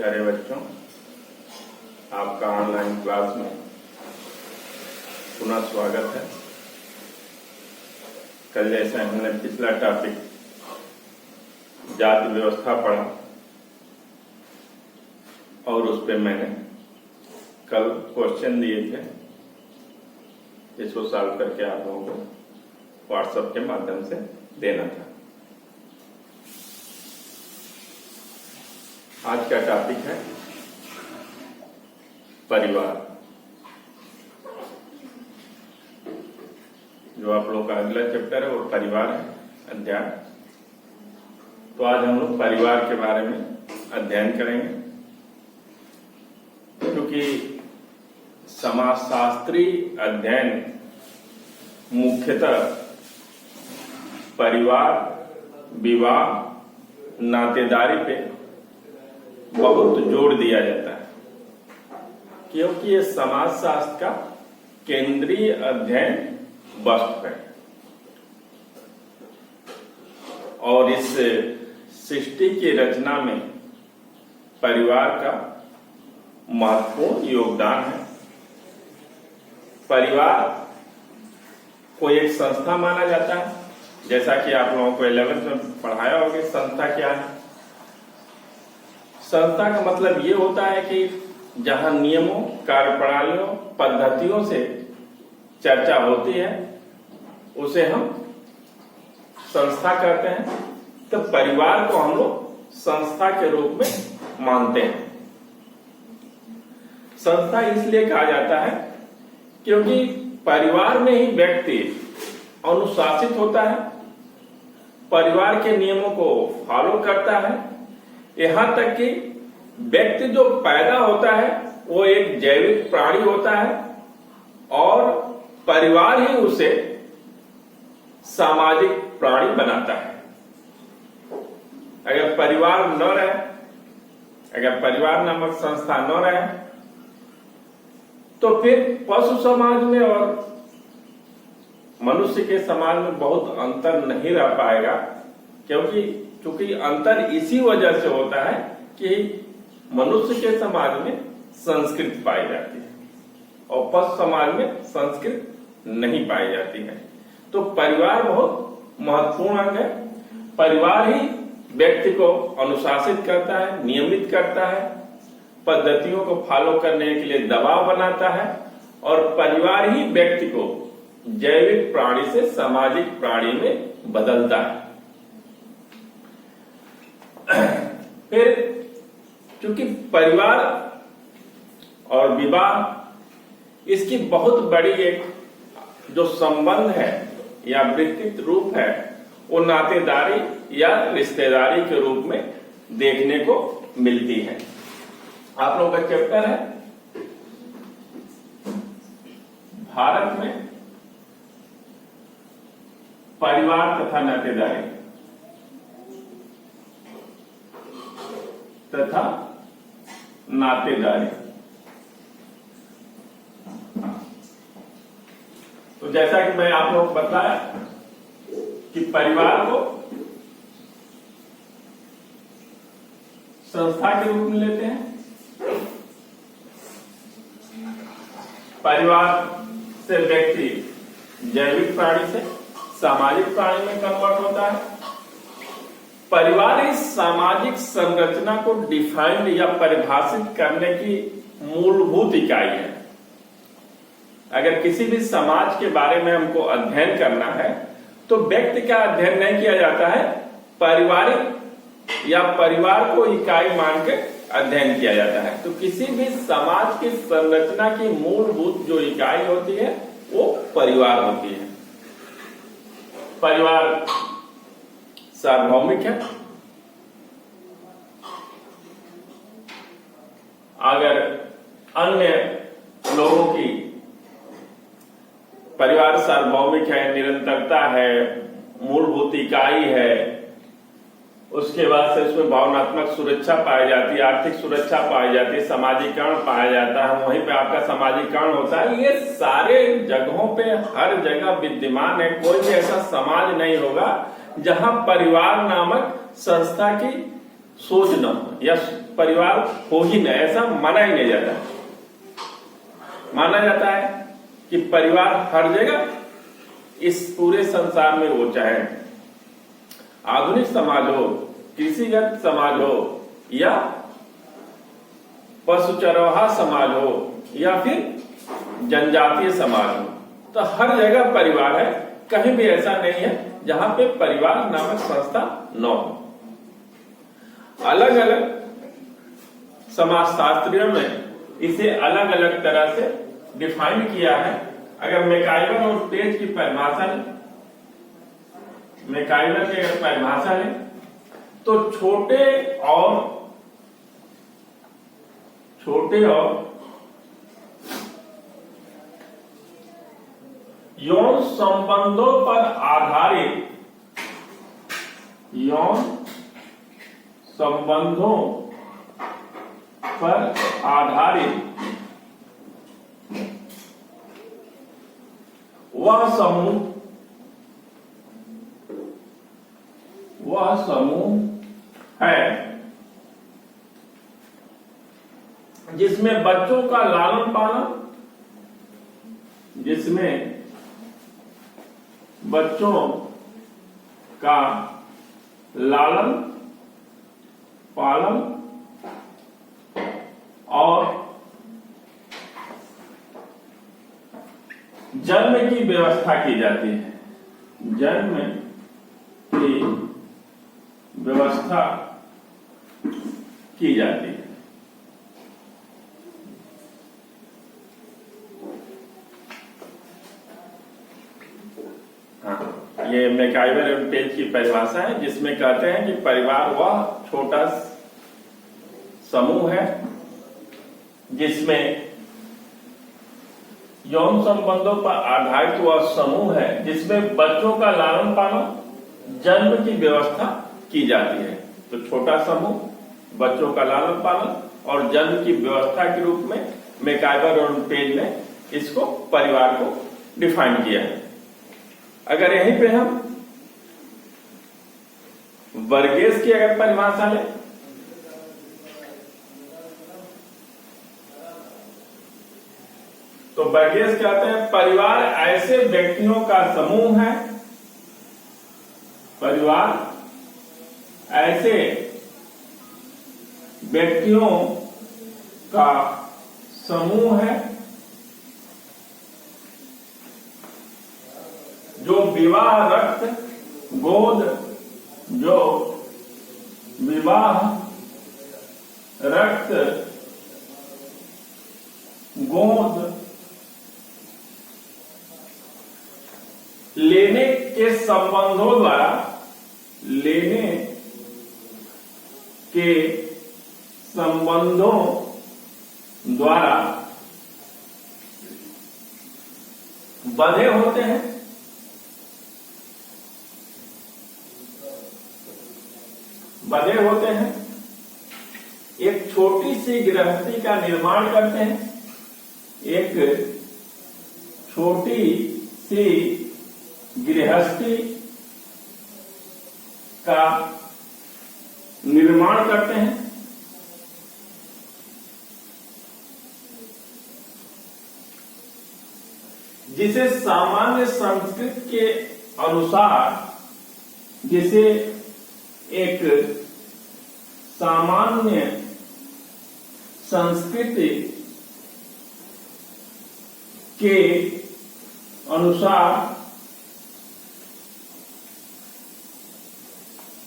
प्यारे बच्चों, आपका ऑनलाइन क्लास में पुनः स्वागत है। कल जैसे हमने पिछला टॉपिक जाति व्यवस्था पढ़ा और उस पे मैंने कल क्वेश्चन दिए थे, इसको सॉल्व करके आप लोगों को व्हाट्सएप के माध्यम से देना था। आज का टॉपिक है परिवार। जो आप लोगों का अगला चैप्टर है वो परिवार है, अध्याय। तो आज हम लोग परिवार के बारे में अध्ययन करेंगे, क्योंकि समाजशास्त्री अध्ययन मुख्यतः परिवार, विवाह, नातेदारी पे बहुत जोर दिया जाता है, क्योंकि ये समाजशास्त्र का केंद्रीय अध्ययन वस्तु है और इस सृष्टि की रचना में परिवार का महत्वपूर्ण योगदान है। परिवार को एक संस्था माना जाता है, जैसा कि आप लोगों को 11th में पढ़ाया होगा। संस्था क्या है? संस्था का मतलब ये होता है कि जहां नियमों, कार्यप्रणालियों, पद्धतियों से चर्चा होती है उसे हम संस्था कहते हैं। तो परिवार को हम लोग संस्था के रूप में मानते हैं। संस्था इसलिए कहा जाता है क्योंकि परिवार में ही व्यक्ति अनुशासित होता है, परिवार के नियमों को फॉलो करता है। यहां तक कि व्यक्ति जो पैदा होता है वो एक जैविक प्राणी होता है और परिवार ही उसे सामाजिक प्राणी बनाता है। अगर परिवार न रहे, अगर परिवार नामक संस्था न रहे, तो फिर पशु समाज में और मनुष्य के समाज में बहुत अंतर नहीं रह पाएगा, क्योंकि अंतर इसी वजह से होता है कि मनुष्य के समाज में संस्कृति पाई जाती है और पशु समाज में संस्कृति नहीं पाई जाती है। तो परिवार बहुत महत्वपूर्ण अंग है। परिवार ही व्यक्ति को अनुशासित करता है, नियमित करता है, पद्धतियों को फॉलो करने के लिए दबाव बनाता है और परिवार ही व्यक्ति को जैविक प्राणी से सामाजिक प्राणी में बदलता है। फिर चूंकि परिवार और विवाह इसकी बहुत बड़ी एक जो संबंध है या व्यक्तित्व रूप है, वो नातेदारी या रिश्तेदारी के रूप में देखने को मिलती है। आप लोगों का चैप्टर है भारत में परिवार तथा नातेदारी तथा नातेदारी। तो जैसा कि मैं आप लोगों को बताया कि परिवार को संस्था के रूप में लेते हैं। परिवार से व्यक्ति जैविक प्राणी से सामाजिक प्राणी में कन्वर्ट होता है। परिवार इस सामाजिक संरचना को डिफाइंड या परिभाषित करने की मूलभूत इकाई है। अगर किसी भी समाज के बारे में हमको अध्ययन करना है तो व्यक्ति का अध्ययन नहीं किया जाता है, पारिवारिक या परिवार को इकाई मान के अध्ययन किया जाता है। तो किसी भी समाज की संरचना की मूलभूत जो इकाई होती है वो परिवार होती है। परिवार सार्वभौमिक है। अगर अन्य लोगों की परिवार सार्वभौमिक है, निरंतरता है, मूलभूत इकाई है, उसके बाद से उसमें भावनात्मक सुरक्षा पाई जाती है, आर्थिक सुरक्षा पाई जाती है, सामाजिकरण पाया जाता है, वहीं पे आपका सामाजिकरण होता है। ये सारे जगहों पे हर जगह विद्यमान है। कोई भी ऐसा समाज नहीं होगा जहां परिवार नामक संस्था की सोच न हो या परिवार हो ही न, ऐसा माना ही नहीं जाता। माना जाता है कि परिवार हर जगह इस पूरे संसार में, वो चाहे आधुनिक समाज हो, कृषिगत समाज हो या पशु चरवाहा समाज हो या फिर जनजातीय समाज हो, तो हर जगह परिवार है। कहीं भी ऐसा नहीं है जहां पे परिवार नामक संस्था न हो। अलग अलग समाजशास्त्रियों में इसे अलग अलग तरह से डिफाइन किया है। अगर मैकाइवर और पेज की परिभाषा लें, मैकाइवर की अगर परिभाषा लें तो छोटे और यौन संबंधों पर आधारित वह समूह है जिसमें बच्चों का लालन पालन, और जन्म की व्यवस्था की जाती है। जन्म की व्यवस्था की जाती है। ये मैकाइवर और पेज की परिभाषा है, जिसमें कहते हैं कि परिवार वह छोटा समूह है जिसमें यौन संबंधों पर आधारित वह समूह है जिसमें बच्चों का लालन पालन, जन्म की व्यवस्था की जाती है। तो छोटा समूह, बच्चों का लालन पालन और जन्म की व्यवस्था के रूप में मैकाइवर और पेज ने इसको, परिवार को डिफाइन किया है। अगर यहीं पे हम वर्गेस की अगर परिभाषा लें तो वर्गेस कहते हैं परिवार ऐसे व्यक्तियों का समूह है, परिवार ऐसे व्यक्तियों का समूह है जो विवाह रक्त गोद लेने के संबंधों द्वारा बंधे होते हैं। एक छोटी सी गृहस्थी का निर्माण करते हैं, एक छोटी सी गृहस्थी का निर्माण करते हैं, जिसे सामान्य संस्कृति के अनुसार, जिसे एक सामान्य संस्कृति के अनुसार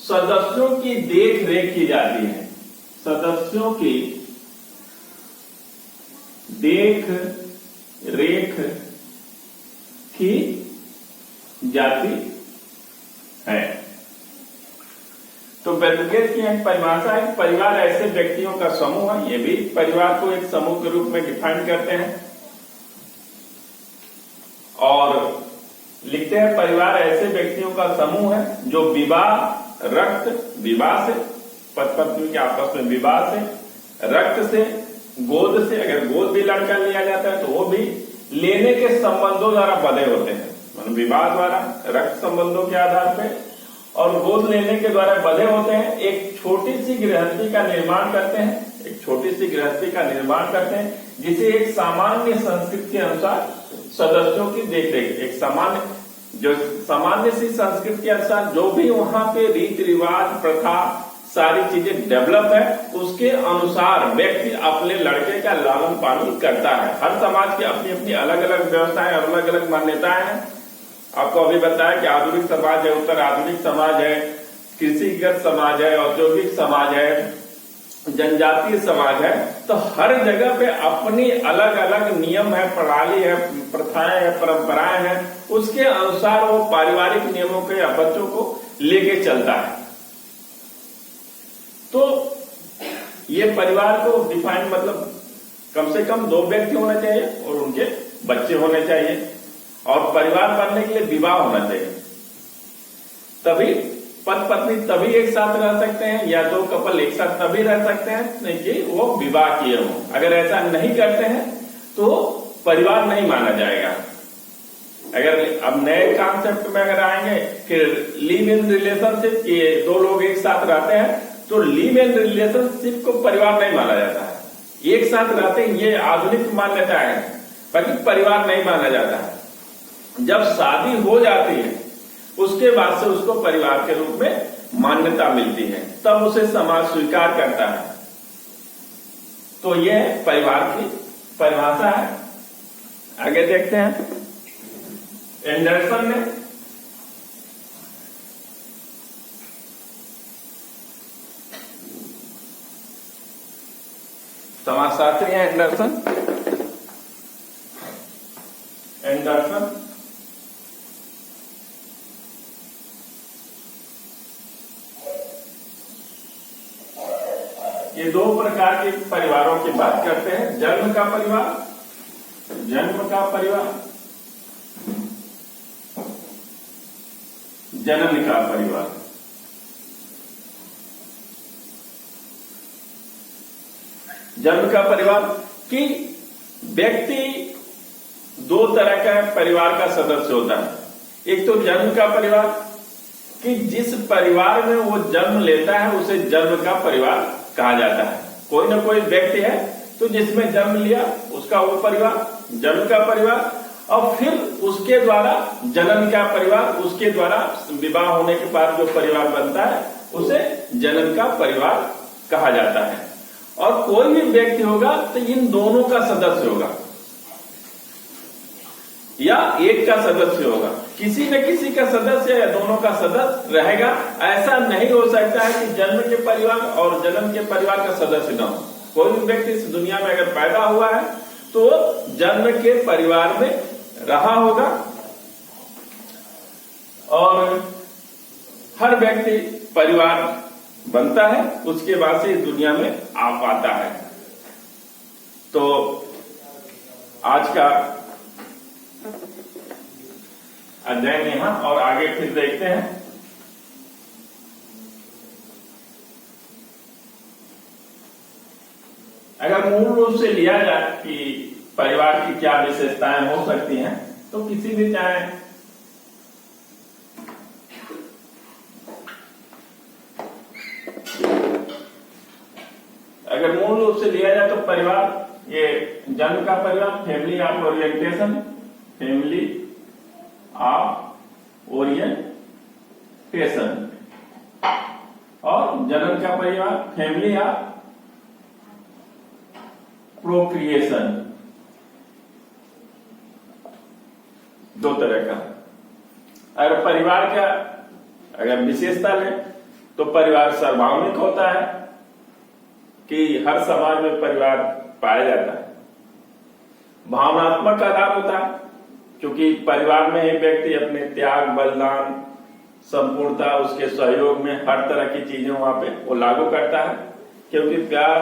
सदस्यों की देख रेख की जाती है। सदस्यों की देख रेख की जाती है। तो वर्गेस की एक परिभाषा है, परिवार ऐसे व्यक्तियों का समूह है। ये भी परिवार को एक समूह के रूप में डिफाइन करते हैं और लिखते हैं परिवार ऐसे व्यक्तियों का समूह है जो विवाह से, पति पत्नी के आपस में विवाह से, रक्त से, गोद से, अगर गोद भी लड़का लिया जाता है तो वो भी लेने के संबंधों द्वारा बंधे होते हैं। मतलब विवाह द्वारा, रक्त संबंधों के आधार पे और गोद लेने के द्वारा बड़े होते हैं, एक छोटी सी गृहस्थी का निर्माण करते हैं, एक छोटी सी गृहस्थी का निर्माण करते हैं, जिसे एक सामान्य संस्कृति के अनुसार सदस्यों की देखरेख, एक सामान्य सी संस्कृति के अनुसार जो भी वहां पे रीति रिवाज प्रथा सारी चीजें डेवलप है, उसके अनुसार व्यक्ति अपने लड़के का लालन पालन करता है। हर समाज की अपनी अपनी अलग अलग व्यवस्थाएं, अलग अलग मान्यताएं हैं। आपको अभी बताया कि आधुनिक समाज है, उत्तर आधुनिक समाज है, कृषिगत समाज है, औद्योगिक समाज है, जनजातीय समाज है। तो हर जगह पे अपनी अलग अलग नियम है, प्रणाली है, प्रथाएं है, परंपराएं हैं, उसके अनुसार वो पारिवारिक नियमों के बच्चों को लेके चलता है। तो ये परिवार को डिफाइन मतलब कम से कम 2 व्यक्ति होने चाहिए और उनके बच्चे होने चाहिए, और परिवार बनने के लिए विवाह होना चाहिए। तभी पति पत्नी तभी एक साथ रह सकते हैं, या 2 कपल एक साथ तभी रह सकते हैं नहीं कि वो विवाह किए हों। अगर ऐसा नहीं करते हैं तो परिवार नहीं माना जाएगा। अगर अब नए कॉन्सेप्ट में अगर आएंगे कि लिव इन रिलेशनशिप, ये 2 लोग एक साथ रहते हैं, तो लिव इन रिलेशनशिप को परिवार नहीं माना जाता है। एक साथ रहते हैं ये आधुनिक मान्यता है, बाकी परिवार नहीं माना जाता है। जब शादी हो जाती है उसके बाद से उसको परिवार के रूप में मान्यता मिलती है, तब उसे समाज स्वीकार करता है। तो यह परिवार की परिभाषा है। आगे देखते हैं, एंडरसन ने समाजशास्त्री हैं एंडरसन ये 2 प्रकार के परिवारों की बात करते हैं, जन्म का परिवार, जनन का परिवार। जन्म का परिवार कि व्यक्ति 2 तरह का परिवार का सदस्य होता है। एक तो जन्म का परिवार कि जिस परिवार में वो जन्म लेता है उसे जन्म का परिवार कहा जाता है। कोई ना कोई व्यक्ति है तो जिसमें जन्म लिया उसका वो परिवार जन्म का परिवार, और फिर उसके द्वारा जनन का परिवार, उसके द्वारा विवाह होने के बाद जो परिवार बनता है उसे जनन का परिवार कहा जाता है। और कोई भी व्यक्ति होगा तो इन दोनों का सदस्य होगा या एक का सदस्य होगा, किसी न किसी का सदस्य या दोनों का सदस्य रहेगा। ऐसा नहीं हो सकता है कि जन्म के परिवार और जन्म के परिवार का सदस्य न हो। कोई भी व्यक्ति इस दुनिया में अगर पैदा हुआ है तो जन्म के परिवार में रहा होगा, और हर व्यक्ति परिवार बनता है उसके बाद से इस दुनिया में आ पाता है। तो आज का अध्ययन यहां और आगे फिर देखते हैं। अगर मूल रूप से लिया जाए कि परिवार की क्या विशेषताएं हो सकती हैं, तो किसी भी चाहे अगर मूल रूप से लिया जाए तो परिवार ये जन्म का परिवार, family of orientation, family of orientation, और जन्म का परिवार फैमिली ऑफ प्रोक्रिएशन। 2 तरह का। अगर परिवार का अगर विशेषता लें तो परिवार सार्वभौमिक होता है कि हर समाज में परिवार पाया जाता है। भावनात्मक आधार होता है क्योंकि परिवार में ही व्यक्ति अपने त्याग, बलिदान, संपूर्णता, उसके सहयोग में हर तरह की चीजें वहां पे वो लागू करता है। क्योंकि प्यार,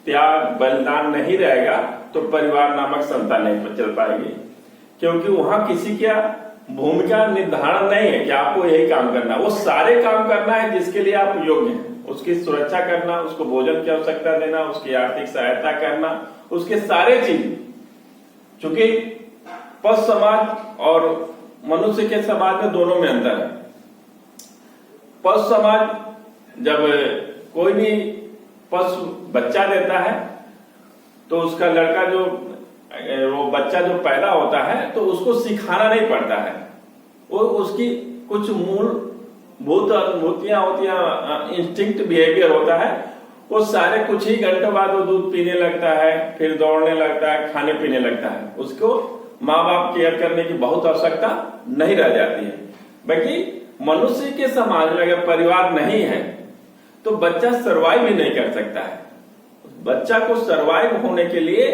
त्याग, बलिदान नहीं रहेगा तो परिवार नामक संस्था नहीं चल पाएगी, क्योंकि वहां किसी का भूमिका निर्धारण नहीं है कि आपको यही काम करना। वो सारे काम करना है जिसके लिए आप योग्य हैं। उसकी सुरक्षा करना, उसको भोजन की आवश्यकता देना, उसकी आर्थिक सहायता करना, उसके सारे चीज। चूंकि पशु समाज और मनुष्य के समाज में दोनों में अंतर है। पशु समाज जब कोई भी पशु बच्चा देता है तो उसका लड़का जो वो बच्चा जो पैदा होता है तो उसको सिखाना नहीं पड़ता है। वो उसकी कुछ मूलभूत अनुभूतियां होती हैं, इंस्टिंक्ट बिहेवियर होता है। वो सारे कुछ ही घंटों बाद वो दूध पीने लगता है, फिर दौड़ने लगता है, खाने पीने लगता है। उसको माँ बाप केयर करने की बहुत आवश्यकता नहीं रह जाती है। बाकी मनुष्य के समाज में अगर परिवार नहीं है तो बच्चा सरवाइव भी नहीं कर सकता है। बच्चा को सरवाइव होने के लिए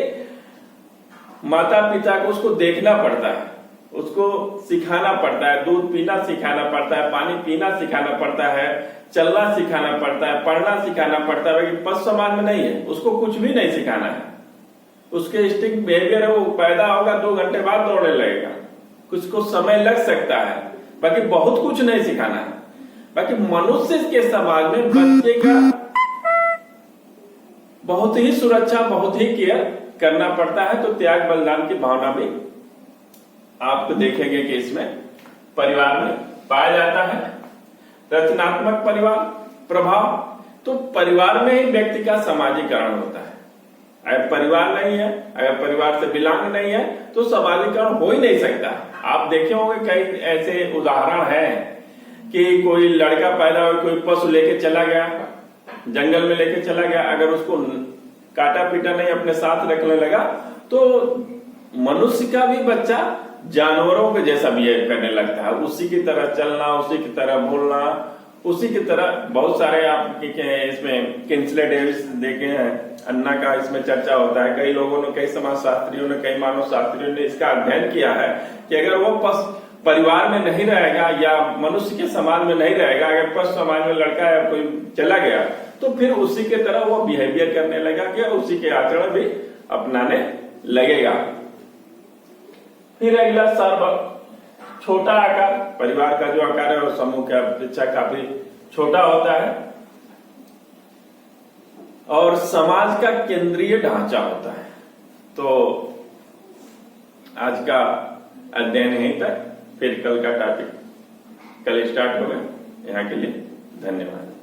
माता पिता को उसको देखना पड़ता है, उसको सिखाना पड़ता है, दूध पीना सिखाना पड़ता है, पानी पीना सिखाना पड़ता है, चलना सिखाना पड़ता है, पढ़ना सिखाना पड़ता है। बाकी पशु समाज में नहीं है, उसको कुछ भी नहीं सिखाना है। उसके इंस्टिंक्ट बिहेवियर है, वो पैदा होगा 2 घंटे बाद दौड़ने लगेगा। कुछ को समय लग सकता है, बाकी बहुत कुछ नहीं सिखाना है। बाकी मनुष्य के समाज में बच्चे का बहुत ही सुरक्षा, बहुत ही केयर करना पड़ता है। तो त्याग बलिदान की भावना भी आप देखेंगे कि इसमें परिवार में पाया जाता है। रचनात्मक परिवार प्रभाव, तो परिवार में ही व्यक्ति का सामाजिकरण होता है। अगर परिवार नहीं है, अगर परिवार से बिलोंग नहीं है तो सामाजिकरण हो ही नहीं सकता। आप देखे होंगे कई ऐसे उदाहरण हैं कि कोई लड़का पैदा हुआ, कोई पशु लेके चला गया, जंगल में लेके चला गया, अगर उसको काटा पीटा नहीं अपने साथ रखने लगा तो मनुष्य का भी बच्चा जानवरों के जैसा बिहेव करने लगता है। उसी की तरह चलना, उसी की तरह बोलना, उसी की तरह बहुत सारे आप इसमें किंसले डेविस देखे हैं, अन्ना का इसमें चर्चा होता है। कई लोगों ने, कई समाज शास्त्रियों ने, कई मानव शास्त्रियों ने इसका अध्ययन किया है कि अगर वो परिवार में नहीं रहेगा या मनुष्य के समाज में नहीं रहेगा, अगर पशु समाज में लड़का या कोई चला गया तो फिर उसी के तरह वो बिहेवियर करने लगेगा, उसी के आचरण भी अपनाने लगेगा। फिर अगला छोटा आकार, परिवार का जो आकार है वो समूह की अपेक्षा काफी छोटा होता है और समाज का केंद्रीय ढांचा होता है। तो आज का अध्ययन यहीं तक, फिर कल का टॉपिक कल स्टार्ट होगा। यहाँ के लिए धन्यवाद।